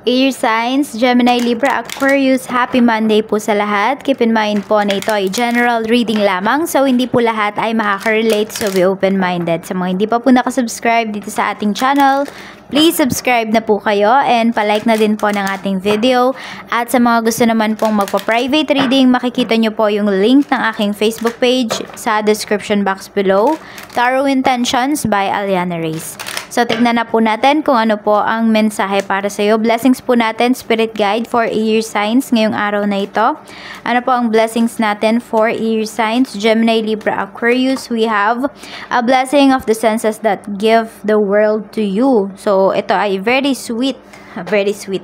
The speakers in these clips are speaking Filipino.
Air signs, Gemini, Libra, Aquarius, happy Monday po sa lahat. Keep in mind po na ito ay general reading lamang. So, hindi po lahat ay makaka-relate. So, be open-minded. Sa mga hindi pa po nakasubscribe dito sa ating channel, please subscribe na po kayo and palike na din po ng ating video. At sa mga gusto naman pong magpa-private reading, makikita nyo po yung link ng aking Facebook page sa description box below. Tarot Intentions by Aliana Reyes. So, tignan na po natin kung ano po ang mensahe para sa iyo. Blessings po natin, Spirit Guide for Air Signs ngayong araw na ito. Ano po ang blessings natin for Air Signs? Gemini, Libra, Aquarius, we have a blessing of the senses that give the world to you. So, ito ay very sweet,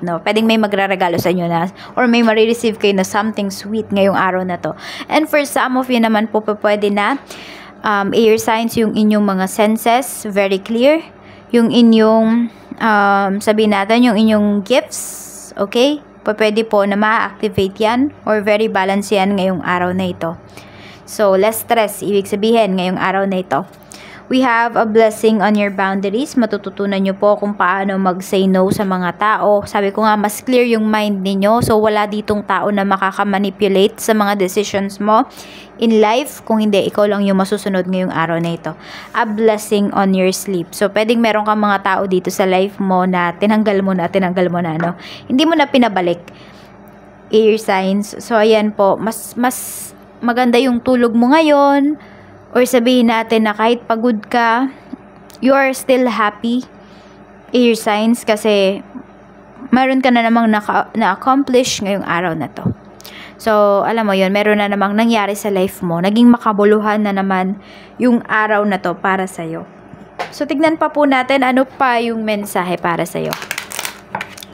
no? Pwedeng may magraragalo sa inyo na or may marireceive kayo na something sweet ngayong araw na to. And for some of you naman po, pwede na Air Signs yung inyong mga senses, very clear. Yung inyong, sabihin natin, yung inyong gifts, okay? Pwede po na ma-activate yan or very balance yan ngayong araw na ito. So, less stress, ibig sabihin ngayong araw na ito. We have a blessing on your boundaries. Matututunan nyo po kung paano mag-say no sa mga tao. Sabi ko nga, mas clear yung mind ninyo. So, wala ditong tao na makakamanipulate sa mga decisions mo in life. Kung hindi, ikaw lang yung masusunod ngayong araw na ito. A blessing on your sleep. So, pwedeng meron kang mga tao dito sa life mo na tinanggal mo na, no? Hindi mo na pinabalik. Air signs. So, ayan po. Mas maganda yung tulog mo ngayon. Or sabihin natin na kahit pagod ka, you are still happy. Air signs, kasi meron ka na namang na-accomplish ngayong araw na to. So, alam mo yun, meron na namang nangyari sa life mo. Naging makabuluhan na naman yung araw na to para sa'yo. So, tignan pa po natin ano pa yung mensahe para sa'yo.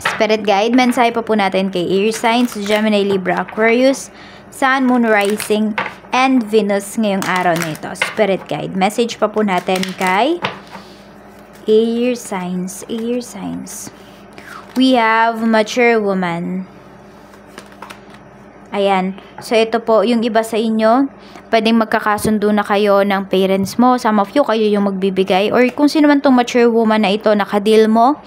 Spirit Guide, mensahe pa po natin kay Air signs, Gemini, Libra, Aquarius, Sun, Moon, Rising, and Venus ngayong araw na ito. Spirit Guide. Message pa po natin kay Air signs. Air signs. We have mature woman. Ayan. So, ito po, yung iba sa inyo, pwedeng magkakasundo na kayo ng parents mo. Some of you, kayo yung magbibigay. Or kung sino man tong mature woman na ito, nakadeal mo,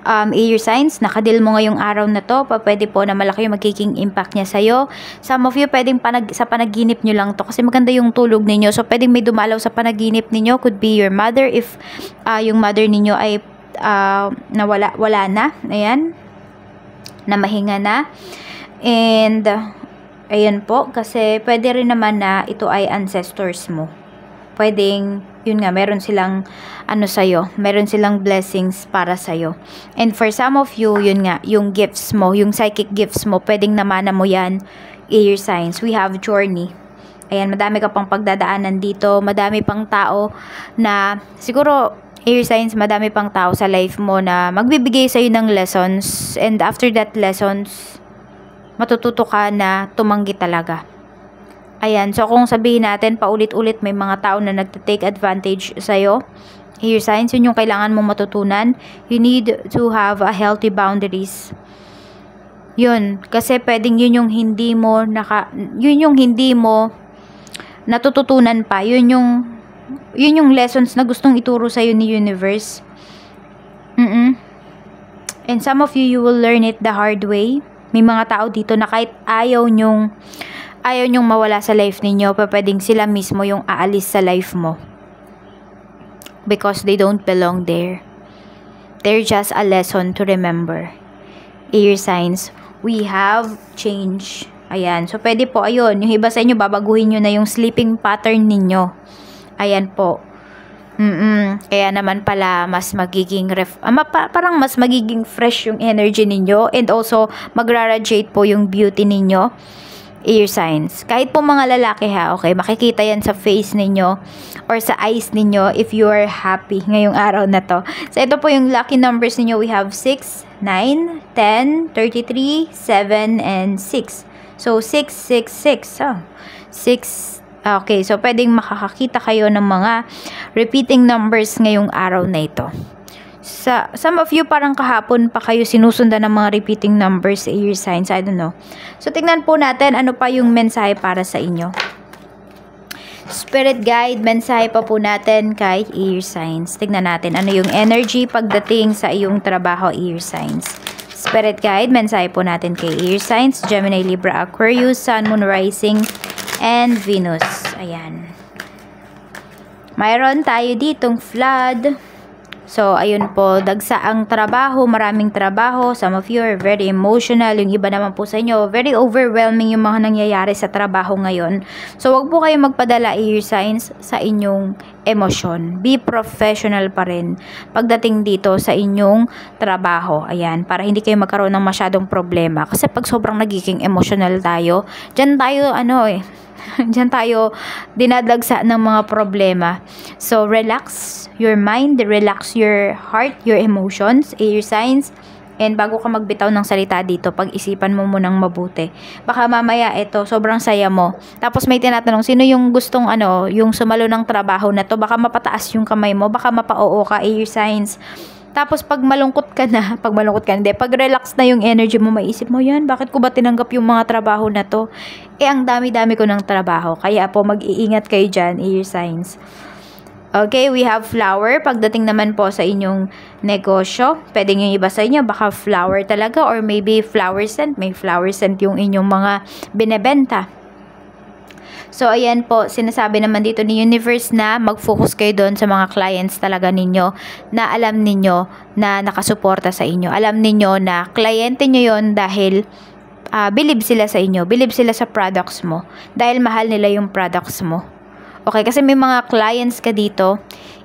Air signs, nakadil mo ngayong araw na to, pwede po na malaki yung magiging impact niya sa'yo. Some of you, pwedeng sa panaginip nyo lang to kasi maganda yung tulog ninyo. So, pwedeng may dumalaw sa panaginip ninyo. Could be your mother if yung mother ninyo ay wala na. Ayan. Na mahinga na. And, ayan po, kasi pwede rin naman na ito ay ancestors mo. Pwedeng, yun nga, meron silang sa'yo, meron silang blessings para sa'yo. And for some of you, yun nga, yung gifts mo, yung psychic gifts mo, pwedeng namana mo yan, Air signs. We have journey. Ayan, madami ka pang pagdadaanan dito, madami pang tao na, siguro, Air signs, madami pang tao sa life mo na magbibigay sa'yo ng lessons, and after that lessons, matututo ka na tumanggi talaga. Ayan, so kung sabihin natin, paulit-ulit may mga tao na nagte-take advantage sa'yo, Air signs, yun yung kailangan mong matutunan. You need to have a healthy boundaries. Yun, kasi pwedeng yun yung hindi mo natututunan pa. Yun yung lessons na gustong ituro sa'yo ni universe. And some of you will learn it the hard way. May mga tao dito na kahit ayaw nyong mawala sa life ninyo, pwedeng sila mismo yung aalis sa life mo. Because they don't belong there. They're just a lesson to remember. Air signs, we have change. Ayan, so pwede po, ayun, yung iba sa inyo, babaguhin nyo na yung sleeping pattern ninyo. Ayan po. Kaya naman pala, mas magiging, parang mas magiging fresh yung energy ninyo. And also, magra-radiate po yung beauty ninyo. Air signs. Kahit po mga lalaki ha, okay, makikita yan sa face ninyo or sa eyes ninyo if you are happy ngayong araw na to. So, ito po yung lucky numbers ninyo. We have 6, 9, 10, 33, 7, and 6. So, 6, 6, 6. Oh, 6. Okay, so pwedeng makakakita kayo ng mga repeating numbers ngayong araw na ito. Some of you parang kahapon pa kayo sinusundan ng mga repeating numbers, Air signs, I don't know. So, tignan po natin ano pa yung mensahe para sa inyo. Spirit Guide, mensahe pa po natin kay Air signs. Tignan natin ano yung energy pagdating sa iyong trabaho, Air signs. Spirit guide, mensahe po natin kay air signs, Gemini, Libra, Aquarius, Sun, Moon, Rising, and Venus. Ayan. Mayroon tayo ditong flood. So, ayun po, dagsa ang trabaho, maraming trabaho. Some of you are very emotional. Yung iba naman po sa inyo, very overwhelming yung mga nangyayari sa trabaho ngayon. So, wag po kayo magpadala air signs sa inyong emosyon. Be professional pa rin pagdating dito sa inyong trabaho. Ayan, para hindi kayo magkaroon ng masyadong problema. Kasi pag sobrang nagiging emotional tayo, dyan tayo, diyan tayo dinadagsa ng mga problema. So, relax your mind, relax your heart, your emotions, air signs. And bago ka magbitaw ng salita dito, pag-isipan mo munang mabuti. Baka mamaya ito, sobrang saya mo. Tapos may tinatanong, sino yung gustong yung sumalo ng trabaho na to? Baka mapataas yung kamay mo, baka mapa-oo ka, air signs. Tapos pag malungkot ka na, pag relax na yung energy mo, maisip mo yan, bakit ko ba tinanggap yung mga trabaho na to? Ang dami-dami ko ng trabaho. Kaya po mag-iingat kayo dyan, air signs. Okay, we have flower. Pagdating naman po sa inyong negosyo, pwedeng yung iba sa inyo, baka flower talaga or maybe flower scent. May flower scent yung inyong mga binebenta. So, ayan po, sinasabi naman dito ni Universe na mag-focus kayo doon sa mga clients talaga ninyo na alam ninyo na nakasuporta sa inyo. Alam ninyo na kliyente nyo yon dahil believe sila sa inyo. Believe sila sa products mo. Dahil mahal nila yung products mo. Okay, kasi may mga clients ka dito,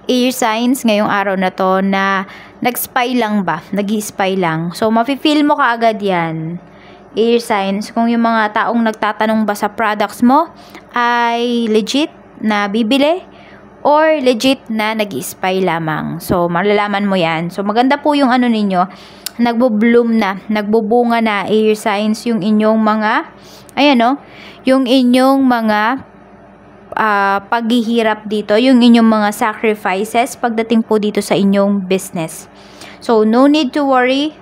air signs ngayong araw na to na nag-spy lang ba? Nag-i-spy lang. So, mafe-feel mo kaagad yan. Air signs, kung yung mga taong nagtatanong ba sa products mo ay legit na bibili or legit na nag-i-spy lamang. So, malalaman mo yan. So, maganda po yung ninyo, nagbo-bloom na, nagbubunga na air signs yung inyong mga, yung inyong mga paghihirap dito, yung inyong mga sacrifices pagdating po dito sa inyong business. So, no need to worry.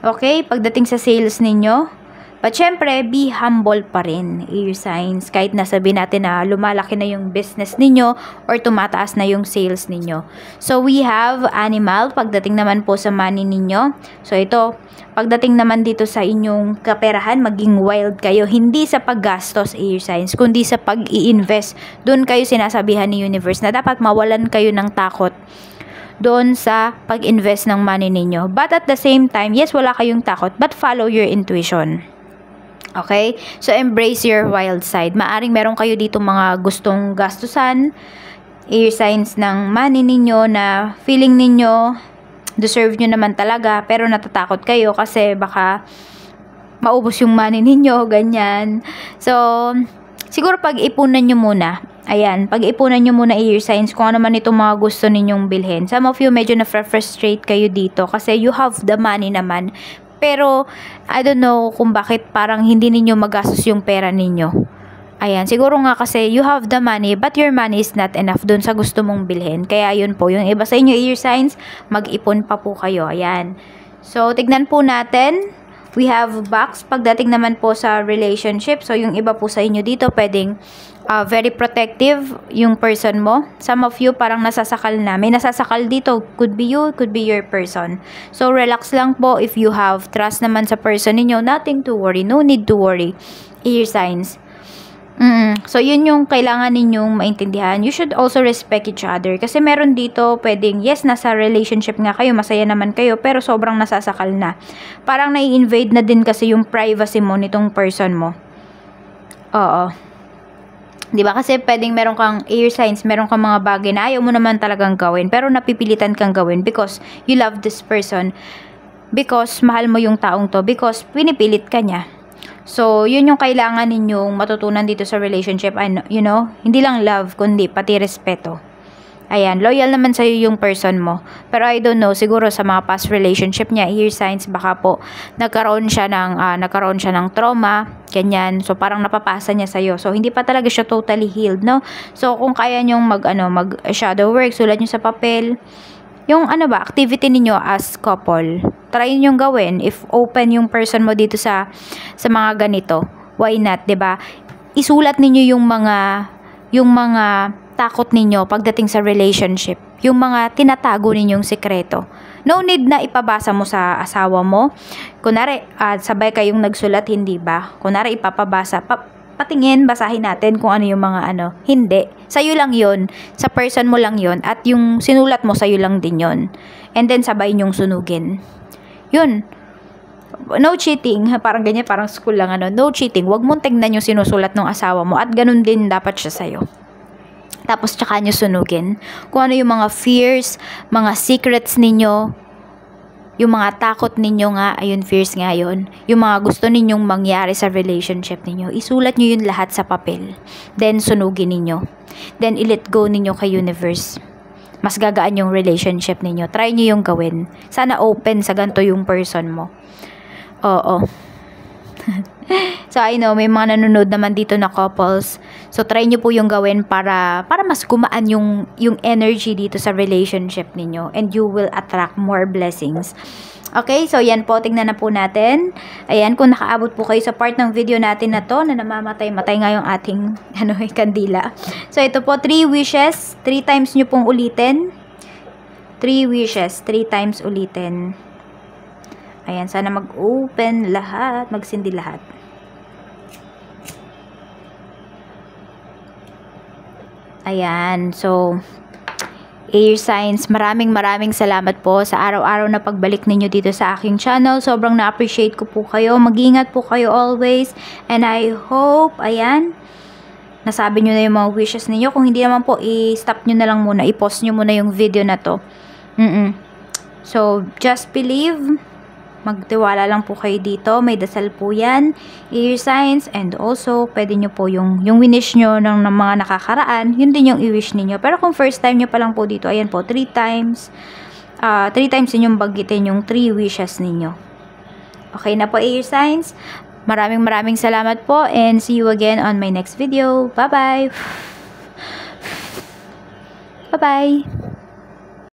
Okay, pagdating sa sales ninyo. But syempre, be humble pa rin, air signs. Kahit nasabi natin na lumalaki na yung business ninyo or tumataas na yung sales ninyo. So, we have animal. Pagdating naman po sa money ninyo. So, ito, pagdating naman dito sa inyong kaperahan, maging wild kayo. Hindi sa paggastos, air signs, kundi sa pag-i-invest. Doon kayo sinasabihan ni Universe na dapat mawalan kayo ng takot doon sa pag-invest ng money ninyo. But at the same time, yes, wala kayong takot, but follow your intuition. Okay? So, embrace your wild side. Maaring meron kayo dito mga gustong gastusan, air signs ng money ninyo na feeling ninyo, deserve nyo naman talaga, pero natatakot kayo kasi baka maubos yung money ninyo, ganyan. So, siguro pag-ipunan nyo muna. Ayan, pag-ipunan nyo muna air signs kung ano man itong mga gusto ninyong bilhin. Some of you medyo na-frustrate kayo dito kasi you have the money naman. Pero, I don't know kung bakit parang hindi ninyo magastos yung pera ninyo. Ayan, siguro nga kasi you have the money but your money is not enough dun sa gusto mong bilhin. Kaya yun po, yung iba sa inyo air signs, mag-ipon pa po kayo. Ayan. So, tignan po natin. We have box. Pagdating naman po sa relationship, so yung iba po sa inyo dito, pwedeng very protective yung person mo. Some of you parang nasasakal na. May nasasakal dito. Could be you, could be your person. So, relax lang po. If you have trust naman sa person ninyo, nothing to worry. No need to worry. Air signs. So, yun yung kailangan ninyong maintindihan. You should also respect each other. Kasi meron dito, pwedeng, yes, nasa relationship nga kayo, masaya naman kayo, pero sobrang nasasakal na. Parang nai-invade na din kasi yung privacy mo nitong person mo. Oo. Diba? Kasi pwedeng meron kang air signs, meron kang mga bagay na ayaw mo naman talagang gawin, pero napipilitan kang gawin because you love this person. Because mahal mo yung taong to. Because pinipilit ka niya. So, yun yung kailangan ninyong matutunan dito sa relationship. Hindi lang love, kundi pati respeto. Ayan, loyal naman sa'yo yung person mo. Pero I don't know, siguro sa mga past relationship niya, air signs, baka po nagkaroon siya ng trauma, ganyan. So, parang napapasa niya sa'yo. So, hindi pa talaga siya totally healed, no? So, kung kaya nyong mag shadow work, sulat nyo sa papel, yung activity ninyo as couple, try nyong gawin. If open yung person mo dito sa mga ganito, why not, 'di ba? Isulat ninyo yung mga takot ninyo pagdating sa relationship, yung mga tinatago ninyong sekreto. No need na ipabasa mo sa asawa mo. Kunwari, sabay kayong nagsulat, hindi ba? Kunwari, ipapabasa, patingin, basahin natin kung ano yung mga ano. Hindi. Sa'yo lang yun. Sa person mo lang yun. At yung sinulat mo, sa'yo lang din yun. And then, sabay nyong sunugin. Yun. No cheating. Parang ganyan, parang school lang ano. No cheating. Huwag mong tingnan yung sinusulat ng asawa mo. At ganun din dapat siya sa'yo. Tapos tsaka nyo sunugin. Kung ano yung mga fears, mga secrets ninyo, yung mga takot ninyo nga, ayun, fears nga yun. Yung mga gusto ninyong mangyari sa relationship ninyo, isulat nyo yun lahat sa papel. Then, sunugin ninyo. Then, i-let go ninyo kay universe. Mas gagaan yung relationship ninyo. Try nyo yung gawin. Sana open sa ganito yung person mo. Oo. So, I know, may mga nanonood naman dito na couples. So, try nyo po yung gawin para mas gumaan yung energy dito sa relationship ninyo. And you will attract more blessings. Okay, so yan po, tingnan na po natin. Ayan, kung nakaabot po kayo sa part ng video natin na to, na namamatay-matay nga yung ating kandila. So, ito po, 3 wishes. 3 times nyo pong ulitin. 3 wishes. 3 times ulitin. Ayan, sana mag-open lahat, magsindi lahat. Ayan, so, air signs, maraming salamat po sa araw-araw na pagbalik ninyo dito sa aking channel. Sobrang na-appreciate ko po kayo. Mag-ingat po kayo always. And I hope, ayan, nasabi nyo na yung mga wishes ninyo. Kung hindi naman po, i-stop nyo na lang muna. I-pause nyo muna yung video na to. So, just believe. Magtiwala lang po kayo dito. May dasal po yan. Air signs. And also, pwede nyo po yung winish nyo ng mga nakakaraan. Yun din yung i-wish ninyo. Pero kung first time nyo pa lang po dito, ayan po, 3 times. 3 times inyong bagitin yung 3 wishes ninyo. Okay na po, air signs. Maraming salamat po. And see you again on my next video. Bye-bye. Bye-bye.